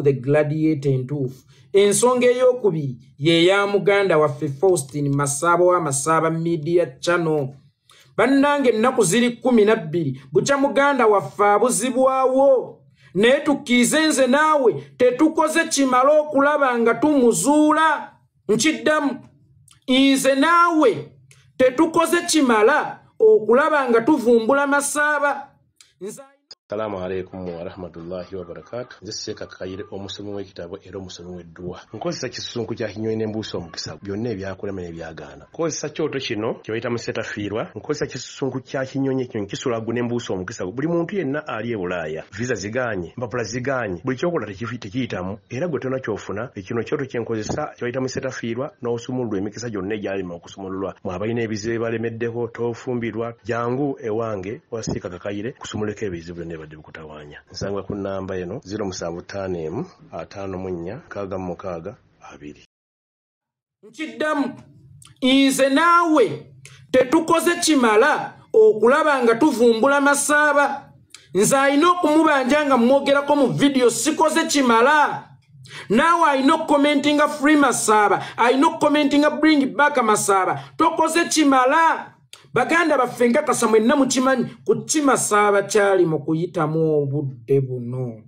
the gladiator entuufu. Ensonga ey'okubiri ye ya muganda waffe Faustin Masabo wa Masaba Media Channel. Bannange ennaku ziri 12 bukya muganda waffe abuzibwawo. Naye tukkize nze naawe tetukoze kimala okulaba nga tumuzuula. Nkiddamu nze naawe tetukoze kimala okulaba nga tuvumbula Masaba. Assalamu alaikum wa rahmatullahi wa barakatuh. Nze Seka Kakayire omusomi w'ekitabo era omusomi w'edduwa. Nkozesa kisunku kya Kinyonyi n'embuusi omukisa byonna ebyakulema n'ebyagaana. Nkozesa kyoto kino kye bayita musetafiirwa. Nkozesa kisunku kya Kinyonyi kino kisulagu n'embuusi omukisa. Buli muntu yenna ali e Bulaaya visa ziganye, mpapula ziganye, buli kyokola tekiyitamu era gwe tonna kyofuna. Ekino kyoto kye nkozesa kye bayita musetafiirwa n'osumululwa emikisa gyonna egyalima okusumululwa. Mwabalina ebizibu balemeddeko tofumbirwa jangu ewange wa Seka Kakayire kusumuleko ebizibu nebadde bukutawanya. Nsangwa ku namba eno 075 54 66 2. Nkiddamu nze naawe tetukoze kimala okulaba nga tuvumbula Masaba. Nze alina okumubanja nga mwogerako mu video sikoze kimala. Naawe alina okukomentinga free Masaba, alina okukomentinga bring back Masaba. Tokoze kimala. Baganda baffe nkakasa mwenna mukimanyi ku Masaba kyali mu kuyitamu obudde buno.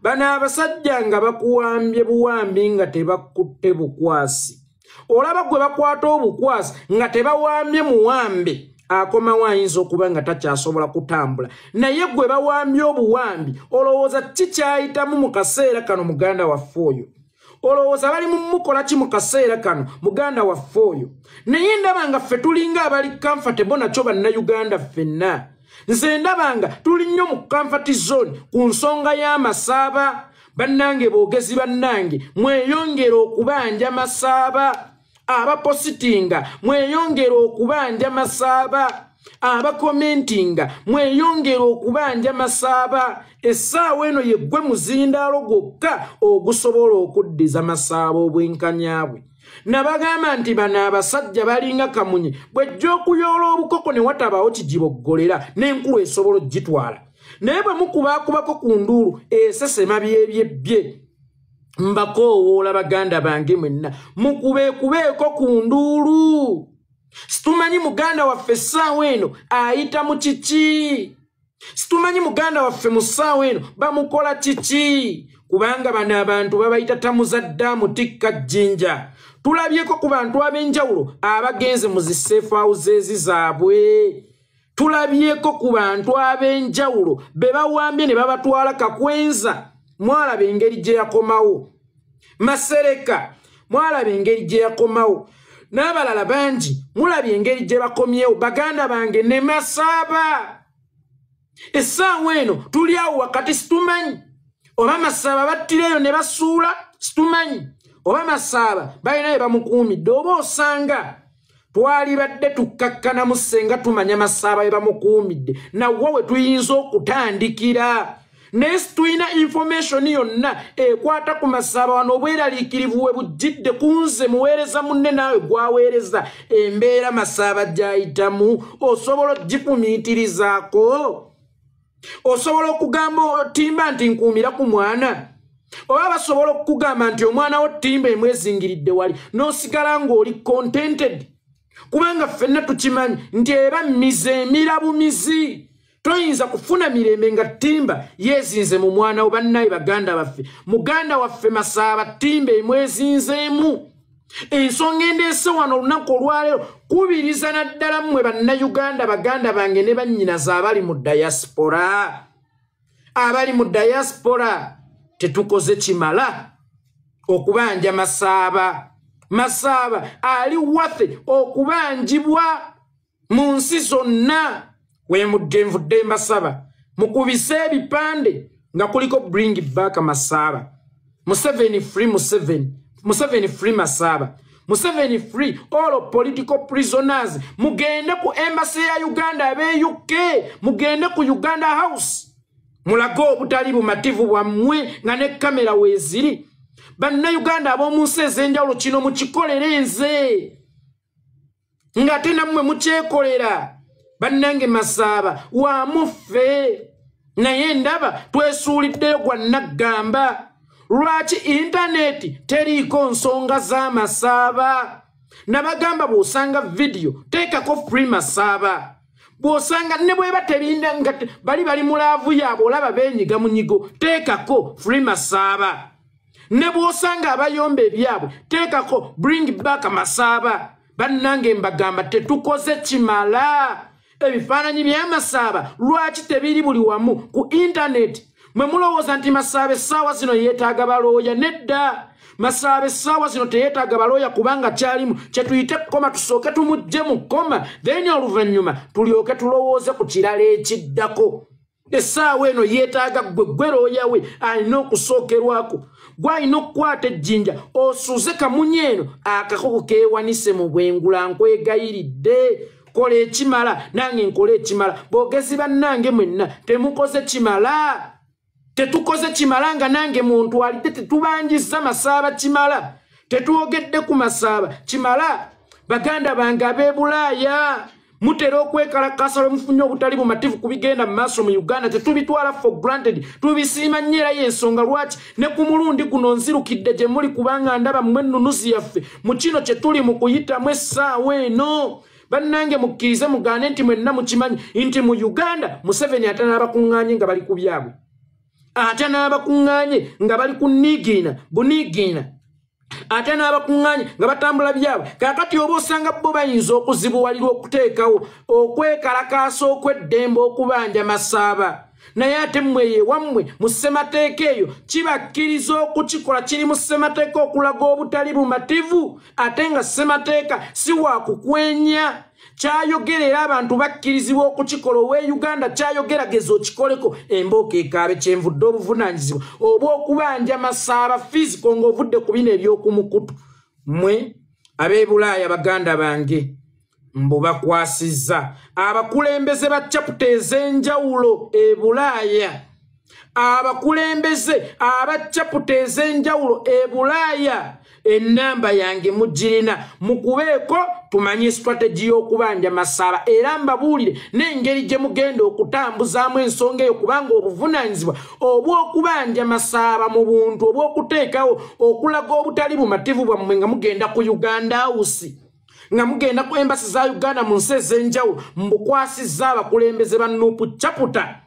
Bano abasajja nga bakuwambye buwambi nga tebakutte bukwasi. Olaba gwe bakwata obukwasi nga tebawambye muwambe. Akomawo ayinza okuba nga takyasobola kutambula. Naye gwe bawambye obuwambi olowooza kikyayitamu mu kaseera kano muganda waffe oyo. Olowooza bali mukola ki mu kaseera kano muganda waffe oyo. Naye ndaba nga ffe tulinga abali comfortable nakyo bannayuganda ffenna. Nze ndaba nga tuli nnyo mu comfort zone ku nsonga y'Amasaba. Bannange boogezi bannange mweyongera okubanja Masaba. Abapositinga mweyongera okubanja Masaba. Abakomentinga mweyongera okubanja Masaba. Essaawa eno yeggwe muzindaalo gwokka ogusobola okuddiza Masaba obwenkanyabwe. Nabagamba nti bano abasajja balinga kamunye bw'ejja okuyoola obukoko ne watabawo kigiboggolera n'enkulu esobola ogitwala. Naye bwe mukubaakubako ku nduulu esesema byebyebye. Mbakoowoola baganda bange mwenna mukubeekubeeko ku nduulu. Situmanyi muganda waffe essaawa eno ayita mu kiki? Situmanyi muganda waffe mu ssaawa eno bamukola kiki? Kubanga bano abantu babayita tamuzadda mutikka jjinja. Tulabyeko ku bantu ab'enjawulo abagenze mu zi safe houses zaabwe. Tulabyeko ku bantu ab'enjawulo be bawambye ne babatwala Kakwenza. Mwalaba engeri gye yakomawo. Masereka mwalaba engeri gye yakomawo. N'abalala bangi mulabye engeri gye bakomyewo baganda bange ne Masaba. Essaawa eno tuli awo wakati situmanyi oba Masaba battireyo ne basuula situmanyi oba Masaba balina bye bamukuumidde oba osanga twali badde tukkakkana mu ssenga tumanya Masaba bye bamukuumidde nawo we tuyinza okutandikira. Naye tulina information yonna ekwata ku Masaba wano obweraliikirivu we bujjidde kunze muweereza munne naawe gwaweereza embeera Masaba gy'ayitamu osobola ogikumiitirizaako. Osobola okugamba Timba nti nkuumira ku mwana. Oba basobola okugamba nti omwana wo Timba emwezingiridde wali n'osigala ng'oli contented. Kubanga ffenna tukimanyi nti eba mize emirabumizi. Toyinza kufuna mirembe nga Timba yezinze mu mwana we bannaye baganda baffe. Muganda waffe Masaba Timba emwezinzeemu. Ensonga endeese wano olunaku olwaleero kubiriza naddala mmwe bannayuganda baganda bange ne bannyinaza abali mu diaspora. Abali mu diaspora tetukoze kimala okubanja Masaba. Masaba ali wathe okubanjibwa mu nsi zonna. We mudde Masaba mukubise ebipande nga kuliko bring back Masaba. Museveni free Museveni. Museveni free Masaba. Museveni free all political prisoners. Mugende ku embassy ya Uganda abe UK. Mugende ku Uganda House. Mulago obutali bumativu bwammwe nga ne kamera weeziri. Banna Uganda ab'omu nsi ez'enjawulo kino mukikolere nze. Nga tena mmwe mukyekolera. Bannange Masaba wa muffe. Naye ndaba twesuuliddeyo gwa Naggamba. lwaki internet teriiko nsonga z'amasaaba nabagamba bw'osanga video teekako free masaaba bw'osanga ne bweba terinda nga bali mu laavu yaabwe olaba beenyiga mu nyigo teekako free masaaba ne bw'osanga abayomba ebyabwe teekako bring back masaaba bannange mbagamba tetukoze kimala ebifaananyi by'amasaaba lwaki tebiri buli wamu ku internet mwe mulowooza nti masaaba essaawa zino yeetaaga balooya nedda masaaba essaawa zino teyeetaaga balooya kubanga kyalimu kye tuyite koma tusooke tumugye mu koma then oluvannyuma tulyoke tulowooze ku kirala ekiddako essaawa eno yeetaaga gwe looya we alina okusookerwako gwalina okukwata ejjinja osuuze kamunye eno akakoko keewanise mu bwengula nkwegayiridde kola ekimala nange nkola ekimala boogezi bannange mwenna temukoze kimala tetukoze kimala nga nange muntu alidde tetubanjiza masaaba kimala tetwogedde ku masaaba kimala baganda bange ab'ebulaaya mutera okwekalakasa lwe mufunye obutali bumativu ku bigenda mu maaso mu Uganda tetubitwala for granted tubisiima nnyo era y'ensonga lwaki ne ku mulundi guno nzirukidde gye muli kubanga ndaba mmwe ennunuzi yaffe mu kino kye tuli mu kuyitamu essaawa eno bannange mukkirize mugaane nti mwenna mukimanyi nti mu Uganda Museveni ate n'abakuŋŋaanye nga bali ku byabwe ate n'abakuŋŋaanye nga bali ku buniigiina ate n'abakuŋŋaanye nga batambula byabwe kaakati oba osanga bo bayinza okuzibuwalirwa okuteekawo okwekalakaasa okw'eddembe okubanja masaaba naye ate mmwe wammwe mu ssemateeka eyo kibakkiriza okukikola kiri mu ssemateeka okulaga obutali bumativu ate nga ssemateeka si waakukwenya kyayogera era abantu bakkirizibwa okukikola owe Uganda kyayogera geza okikoleko embooka ekaabe kyenvudde obuvunaanyizibwa oba okubanja masaaba fiziko ng'ovudde ku bino eby'okumukutu mmwe ab'ebulaaya baganda bange mbubakwasizza abakulembeze ba chapter ez'enjawulo ebulaaya abakulembeze aba chapter ez'enjawulo ebulaaya ennamba yange mugirina mukubeeko tumanye strategy y'okubanja masaaba era mbabuulire n'engeri gye mugenda okutambuzaamu ensonga eyo kubanga obuvunaanyizibwa obw'okubanja masaaba mu buntu obw'okuteekawo okulaga obutali bumativu bwammwe nga mugenda ku Uganda House nga mugenda ku embasi za Uganda mu nsi ez'enjawulo mbukwasizza abakulembeze ba Nuupu Chaputa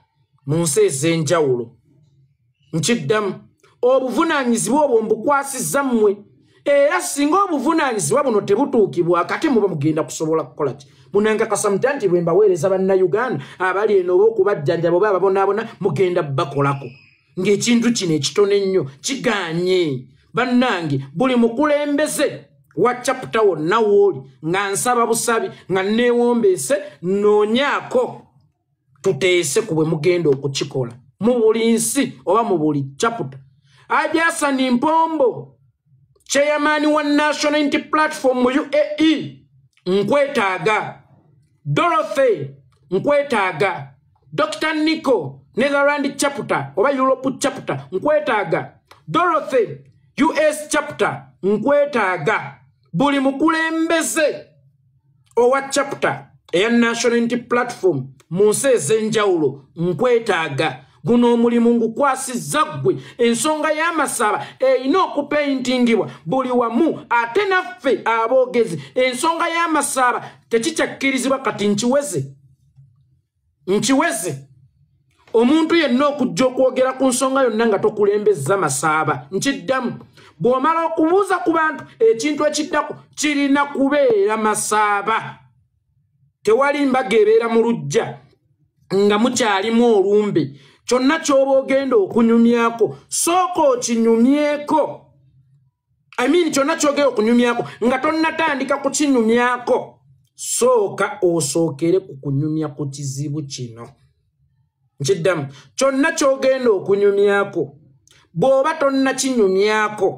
mu nsi ez'enjawulo nkiddamu obuvunaanyizibwa obwo mbukwasizza mmwe era singa obuvunaanyizibwa buno tebutuukibwa kati muba mugenda kusobola kukola ki munankakasa muti nti bwe mbaweereza bannayuganda abali eno oba okubajjanjaba oba ababonaabona mugenda bakolako ng'ekintu kino ekitono ennyo kigaanye bannange buli mukulembeze wa chapter wonna wooli nga nsaba busabi nga neewombeese noonyaako tuteese ku bwe mugenda okukikola mu buli nsi oba mu buli chapter Ajasani Mpombo chairman wa National Unity Platform mu UAE nkwetaaga Dorothy nkwetaaga Dr. Nico Netherlands chapter oba Europe chapter nkwetaaga Dorothy US chapter nkwetaaga buli mukulembeze owa chapter eya National Unity Platform mu nsi ez'enjawulo nkwetaaga guno omulimu ngukwasizza ggwe ensonga y'amasaaba erina okupaintingibwa buli wamu ate naffe aboogezi ensonga y'amasaaba tekikyakkirizibwa kati nkiweze omuntu yenna okujja okwogera ku nsonga yonna nga tokulembezza masaaba nkiddamu bw'omala okubuuza ku bantu ekintu ekiddako kirina kubeera masaaba tewali mbaga ebeera mu luggya nga mukyalimu olumbe kyonna ky'oba ogenda okunyumyako sooka okinyumyeko kyonna ky'ogenda okunyumyako nga tonnatandika kukinyumyako sooka osookere ku kunyumya ku kizibu kino nkiddamu kyonna ky'ogenda okunyumyako bw'oba tonnakinyumyako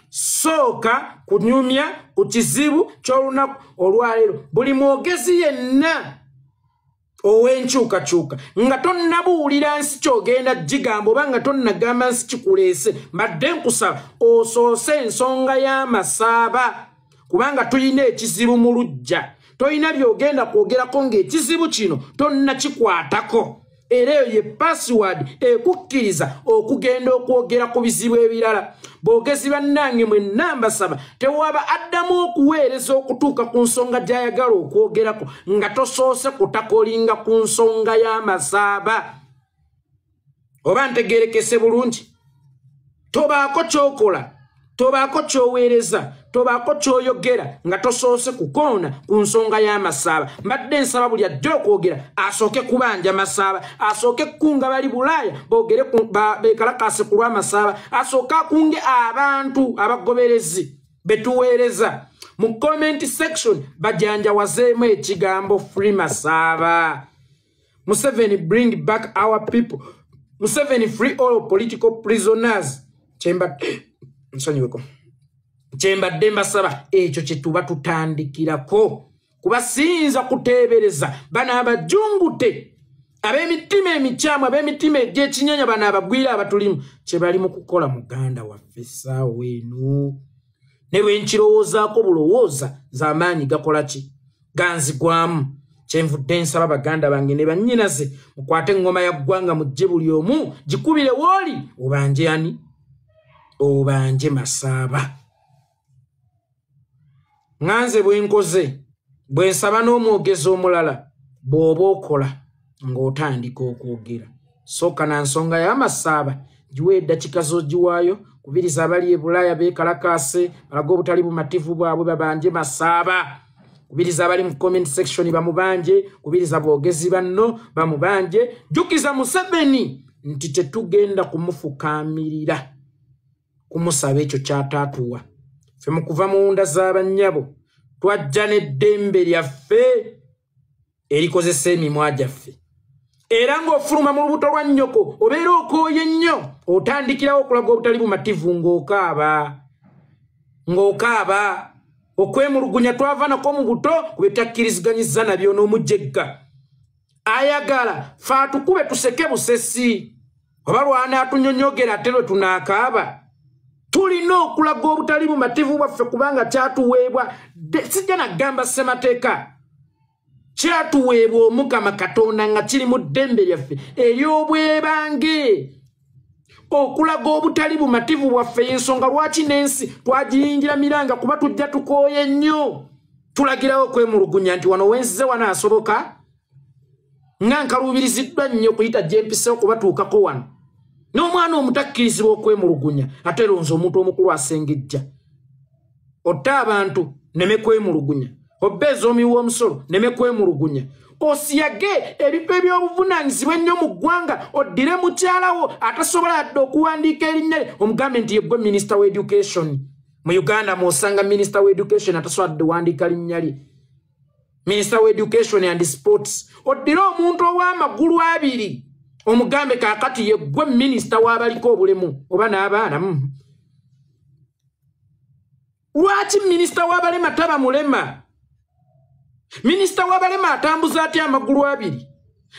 sooka kunyumya ku kizibu ky'olunaku olwaleero buli mwogezi yenna ow'enkyukakyuka nga tonnabuulira nsi ky'ogenda gigamba oba nga tonnagamba nsi kikuleese mbadde nkusaba osoose ensonga y'amasaaba kubanga tulina ekizibu mu luggya tolina by'ogenda kwogerako ng'ekizibu kino tonnakikwatako era eyo ye password ekukkiriza okugenda okwogera ku bizibu ebirala. Boogezi bannange mwenna mbasaba tewaba addamu okuweereza okutuuka ku nsonga gy'ayagala okwogerako nga tosoose kutakolinga ku nsonga y'amasaaba. Oba ntegeerekese bulungi? Tobaako ky'okola, tobaako ky'oweereza, tobaako ky'oyogera nga tosoose kukoona ku nsonga y'amasaaba. Mbadde nsaba buli ajja okwogera asooke kubanja masaaba, asooke kukunga bali Bulaaya boogere beekalakaase ku lw'amasaaba, asooke akunge abantu abagoberezi betuweereza. Mu comment section bajanjawazeemu ekigambo free masaaba. Museveni bring back our people. Museveni free all political prisoners. Kyembadde mbasaba ekyo kye tuba tutandikirako. Kuba siyinza kuteebereza bano abajungute ab'emitima emikyamu ab'emitima egy'ekinyanya bano abagwira abatulimu kye bali mu kukola muganda waffe essaawa eno. Ne bwe nkirowoozaako bulowooza z'amaanyi gakola ki? Ganzigwamu. Kyenvudde nsaba baganda bange ne bannyinaze mukwate engoma ya ggwanga mujje buli omu gikubire w'oli obanje ani? Obanje masaaba. Nganze bwe nkoze bwe nsaba n'omwogezi omulala bw'oba okola ng'otandika okwogera. Sooka na nsonga y'amasaaba giwa eddakiika z'ogiwaayo kubiriza abali e Bulaaya beekalakaase balaga obutali bumativu bwabwe babanje masaaba. Kubiriza abali mu comment section bamubanje, kubiriza boogezi banno bamubanje. Jjukiza Museveni nti tetugenda kumufukaamirira kumusaba ekyo ky'ataatuwa. Ffe mu kuva mu nda z'abannyabo twajja n'eddembe lyaffe erikozesa emimwa gyaffe. Era ng'ofuluma mu lubuto lwa nnyoko obeera okooye nnyo otandikirawo okulaga obutali bumativu ng'okaaba. Okwemulugunya twava nako mu buto kwe takkiriziganyizza nabyo n'omujjegga. Ayagala fe atukube tuseke busesi oba lw'anaatunyonyogera ate lwe tunaakaaba. Tulina okulaga obutali bumativu bwaffe kubanga kyatuweebwa. Sijja nagamba ssemateeka. Kyatuweebwa Omukama Katonda nga kiri mu ddembe lyaffe ery'obwebange. Okulaga obutali bumativu bwaffe y'ensonga lwaki n'ensi twagiyingira miranga kuba tujja tukooye nnyo. Tulagirawo okwemulugunya nti wano wensize wanaasoboka nga nkaluubiriziddwa nnyo kuyita gye mpiseewo kubatuukako wano. N'omwana omutakkirizibwa okwemulugunya ate lonza omuntu omukulu asengejja. Otta abantu neme kwemulugunya, obbeeza omuwi w'omusolo neme kwemulugunya. Osiyage ebifo ebyobuvunaanyizibwa ennyo mu ggwanga oddire mukyalawo atasobola adde okuwandiika erinnya lye omugambe nti yeggwe Minister wa Education. Mu Uganda mw'osanga Minister wa Education atasobola adde wandiika linnya lye. Minister wa Education and Sports. Oddire omuntu ow'amagulu abiri omugambe kaakati yeggwe Minister w'abaliko obulemu oba n'abaana. Lwaki Minister w'abalema taba mulema? Minister w'abalema atambuza atya amagulu abiri?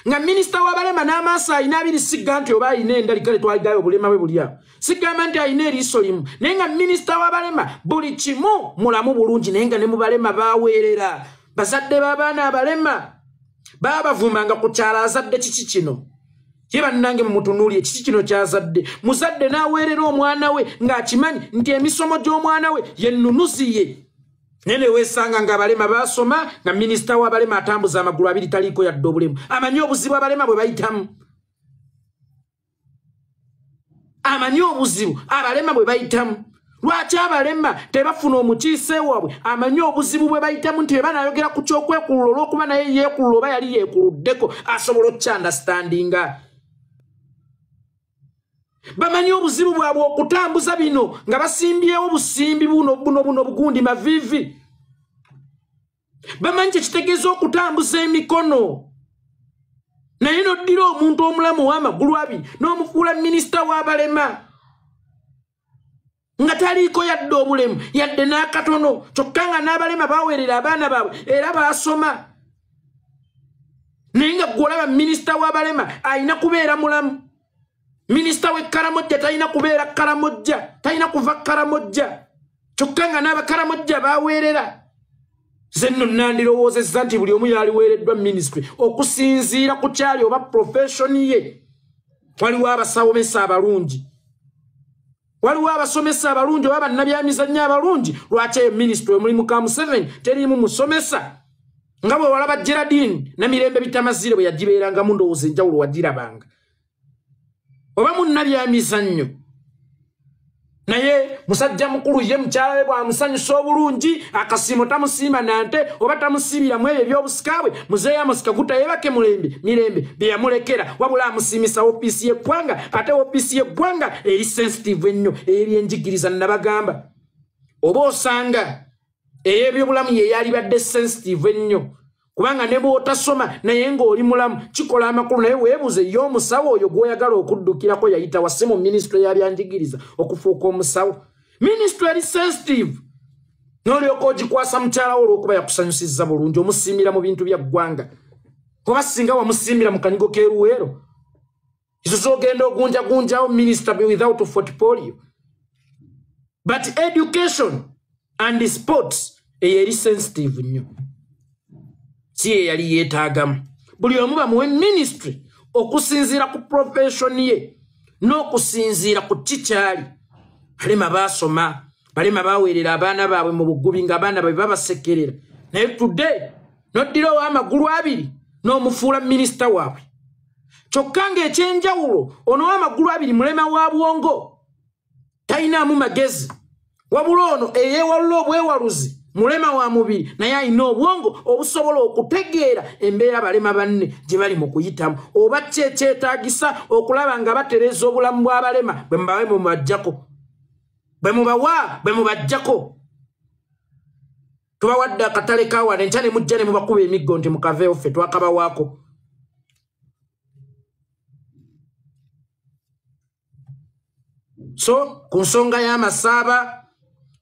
Nga Minister w'abalema n'amaaso alina abiri sigga nti oba alina endalika le twaligayo obulema bwe buli awo. Sigamba nti alina eriiso limu. Naye nga Minister w'abalema buli kimu mulamu bulungi naye nga ne mu balema baaweerera. Bazadde b'abaana abalema baabavumanga ku kyala azadde kiki kino. Ye bannange mumutunuulye kiki kino kyazadde. Muzadde n'aweerera omwana we ng'akimanyi nti emisomo gy'omwana we ye nnunuzi ye. Nene weesanga nga abalema basoma nga Minister w'abalema atambuza amagulu abiri taliiko yadde obulemu. Amanyi obuzibu abalema bwe bayitamu. Amanyi obuzibu abalema bwe bayitamu. Lwaki abalema tebafuna omukiise waabwe? Amanyi obuzibu bwe bayitamu nti bwe banayogera ku ky'okwekulula olw'okuba naye yeekulula oba yali yeekuluddeko asobola okukya-understandinga. Bamanyi obuzibu bwabwe okutambuza bino nga basimbyewo busimbi buno bugundi mavivi. Bamanyi kyekitegeeza okutambuza emikono. Naye n'oddira omuntu omulamu w'amagulu abiri n'omufuula Minister w'abalema nga taliiko yadde obulemu yadde n'akatono kyokka nga n'abalema baaweerera abaana baabwe era baasoma. Naye nga ggwe olaba Minister w'abalema alina kubeera mulamu. Minister w'Ekkaramojja talina kubeera Kkaramojja, talina kuva Kkaramojja kyokka nga n'Abakkaramojja baaweerera. Zenno nandirowoozezza nti buli omu yaliweereddwa ministry okusinziira ku kyali oba profession ye. Waliwo abasomesa abalungi. Waliwo abasomesa abalungi oba bannabyamizannyo abalungi. Lwaki eyo ministry omulimu ka Museveni teriimu musomesa? Nga bwe walaba Geraldine na Mirembe Bitamazire bwe yagibeerangamu ndowooza enjawulo wagirabanga. Oba munnabyamizannyo. Naye musajja mukulu ye mukyala we bw'amusanyusa obulungi akasiimo tamusiima nante oba tamusiibira mu ebyo eby'obusika bwe muzeeyo amusika gutayebake Mirembe bye yamulekera wabula amusiimisa ofiisi y'eggwanga ate ofiisi y'eggwanga eri sensitive ennyo ey'ebyenjigiriza nabagamba. Oba osanga ey'ebyobulamu ye yalibadde sensitive ennyo kubanga ne bw'otasoma naye ng'oli mulamu kikola amakulu naye weebuze ye omusawo oyo gw'oyagala okuddukirako yayita wasse mu minisitule y'ebyanjigiriza okufuuka omusawo. Minisitule eri sensitive n'olyoka ogikwasa mukyala wo olw'okuba yakusanyusizza bulungi omusiimira mu bintu bya ggwanga. Oba singa wamusiimira mu kanyigo k'eruweero izo z'ogenda ogunjagunjawo minisita without portfolio. But education and sports eyo eri sensitive nnyo. Si yali yeetaagamu. Buli omu bamuwe ministry okusinziira ku profession ye n'okusinziira ku kikyali. Balema baasoma, balema baweerera abaana baabwe mu bugubi ng'abaana baabwe babasekerera. Naye today n'oddirawo amagulu abiri n'omufuula minisita waabwe. Kyokka ng'ekyenjawulo ono w'amagulu abiri mulema wa bwongo talinaamu magezi. Wabula ono eyeewalula obwewaluzi mulema wa mubiri naye alina obwongo obusobola okutegeera embeera balema banne gye bali mu kuyitamu oba kyetaagisa okulaba nga batereza obulamu bw'abalema bwe mubawe mubajjako bwe mubawa bwe mubajjako. Tubawadde akatale kawane nkya ne mujja ne mubakuba emiggo nti mukaveewo ffe twakabawaako. So ku nsonga y'amasaaba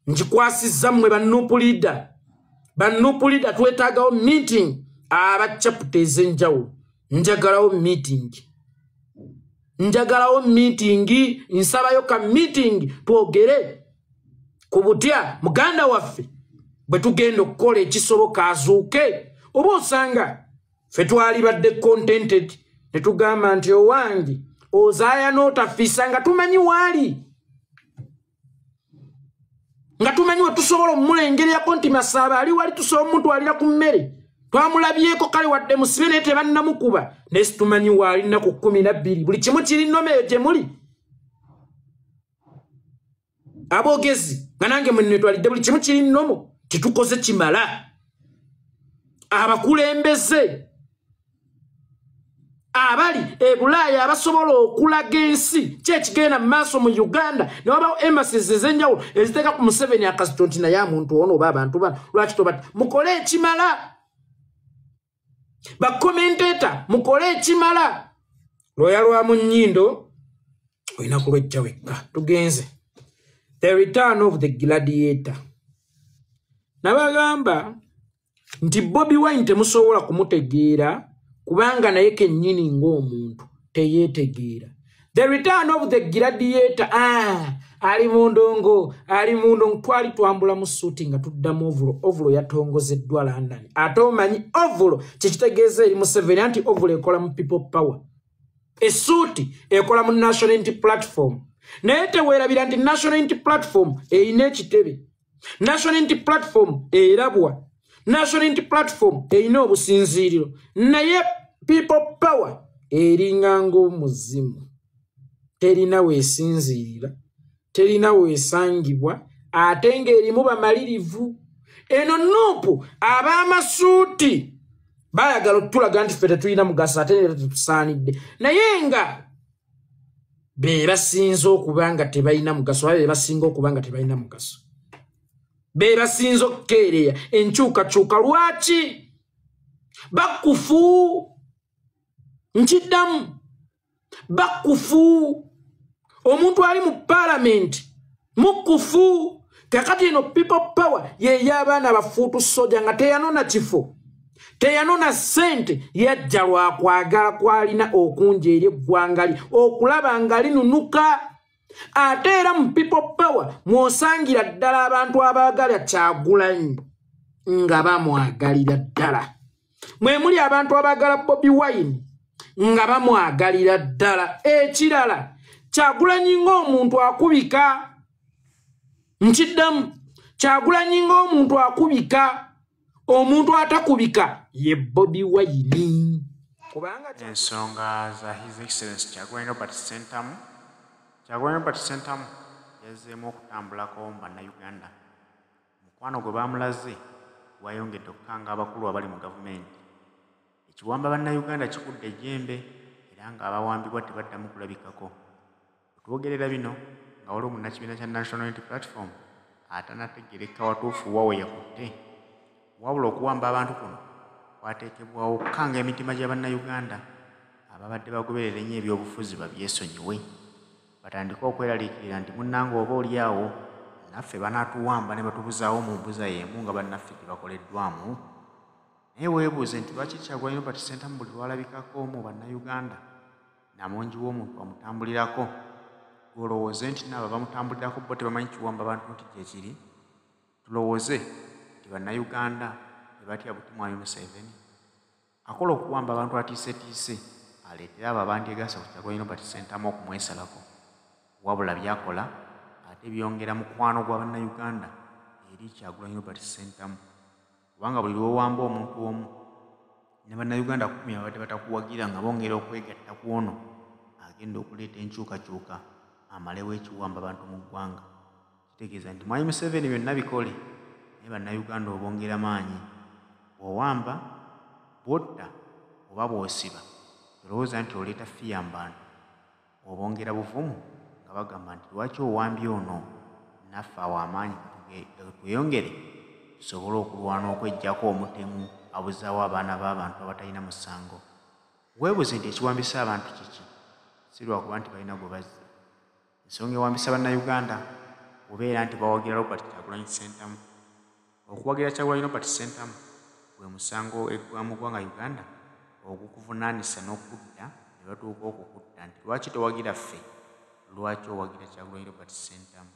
njikwasizza mmwe bannupulida. Bannupulida twetaagawo meeting aba chapter ez'enjawulo. Njagalawo meeting. Njagalawo meeting, nsabayo ka meeting twogere ku butya muganda waffe bwe tugenda okukola ekisoboka azuuke. Oba osanga ffe twalibadde contented ne tugamba nti owange ozaaya n'otafiisa nga tumanyi waali. Nga tumanyi we tusobola omumulengererako nti Masaaba ali wali tusobola omutwalira ku mmere. Twamulabyeko kale wadde musibe naye tebannamukuba. Naye situmanyi waali nnaku 12. Buli kimu kiri nnoma eyo gye muli. Aboogezi nga nange mwe netwalidde buli kimu kiri nnomo. Titukoze kimala. Abakulembeze abali Bulaaya abasobola okulaga ensi kyekigenda mu maaso mu Uganda ne wabawo embassies ez'enjawulo eziteeka ku Museveni akasito nti naye muntu ono oba abantu bano lwaki tobati mukole ekimala. Bakomenteta mukole ekimala. Lwoya lwa mu nnyindo olina kulwejja wekka. Tugenze. The return of the gladiator. Nabagamba nti Bobi Wine temusobola kumutegeera kubanga naye kennyini ng'omuntu teyeetegeera. The return of the gladiator. Ali mundongo twali twambula mu suuti nga tuddamu ovulo yatongozeddwa London. Ate omanyi ovulo kyekitegeeza eri Museveni anti ovulo ekola mu people power. Esuuti ekola mu National Unity Platform. Naye teweerabira nti National Unity Platform eyina ekitebe. National Unity Platform erabwa. National Unity Platform eyina obusinziiriro. Naye people power eringa ng'omuzimu. Terina weesinziirira. Terina weesangibwa. Ate ng'erimu bamalirivu. Eno Nuupu ab'amasuuti bayagala otulaga nti ffe tetulina mugaso ate ne tetusaanidde. Naye nga be basinze okuba nga tebalina mugaso abe basinga okuba nga tebalina mugaso. Be basinze okukeereya enkyukakyuka. Lwaki? Bakufu. Nkiddamu. Bakufu. Omuntu ali mu parliament mukufu. Kakati eno people power ye y'abaana bafuutu soja nga teyanona kifo. Teyanona sente yajja lwakwagala kwalina okunja eri eggwanga lye okulaba nga linunuka. Ate era mu people power mwosangira ddala abantu abaagala Kyagulanyi. nga bamwagalira ddala. Mwe muli abantu abagala Bobi Wine nga bamwagalira ddala. Ekirala Kyagulanyi ng'omuntu akubika. Nkiddamu Kyagulanyi ng'omuntu akubika. Omuntu atakubika ye Bobi Wine. Kubanga ensonga za His Excellency Kyagulanyi Robert Ssentamu. Kyagulanyi Robert Ssentamu yazzeemu okutambulako mu bannayuganda. Mukwano gwe baamulaze wayongedde okukanga abakulu abali mu gavumenti. Ekiwamba bannayuganda kikudde ejjembe era ng'abawambibwa tebaddamu kulabikako. Twogerera bino nga waliwo munnakibiina kya National Unity Platform atanategereka watuufu wa we yakutte. Wabula okuwamba abantu kuno kwateekebwawo okukanga emitima gy'abannayuganda ababadde bagoberera ennyo ebyobufuzi babyesonyiwe. Batandike okweraliikirira nti munnange oba oliawo naffe banaatuwamba ne batubuzaawo mu mbuza y'emu nga bannaffe gye bakoleddwamu. Naye weebuuze nti lwaki Kyagulanyi Robert Ssentamu buli lwalabikako mu bannayuganda namungi w'omuntu amutambulirako olowooze nti naabo bamutambulirako bo tebamanyi kiwamba abantu nti gye kiri. Tulowooze nti bannayuganda be batya buti Mwami Museveni akola okuwamba abantu atiisetiise aleetera abo abandyegasa ku Kyagulanyi Robert Ssentamu okumwesalako. Wabula byakola ate byongera mukwano gwa bannayuganda eri Kyagulanyi Robert Ssentamu. Kubanga buli lw'owamba omuntu omu ne bannayuganda 10 abadde batakuwagira nga bongera okwegatta ku ono agenda okuleeta enkyukakyuka amalewo ekiwamba abantu mu ggwanga. Kitegeeza nti Mwami Museveni byonna bikole naye bannayuganda obongera maanyi. Bw'owamba bw'otta oba bw'osiba olowooza nti oleeta fiyambantu obongera buvumu nga bagamba nti lwaki owambye ono naffe awo amaanyi tweyongere tusobole okulwana okweggyako omutemu abuzaawo abaana b'abantu abatalina musango. Weebuze nti ekiwambisa abantu kiki? Si lwakuba nti balina gwe bazza. Ensonga ewambisa bannayuganda obeera nti bawagira Robert Kyagulanyi Ssentamu. Okuwagira Kyagulanyi Robert Ssentamu gwe musango eggwamu ggwanga Uganda ogukuvunaanisa n'okudda ne batuuka okukutta nti lwaki towagira ffe, lwaki owagira Kyagulanyi Robert Ssentamu.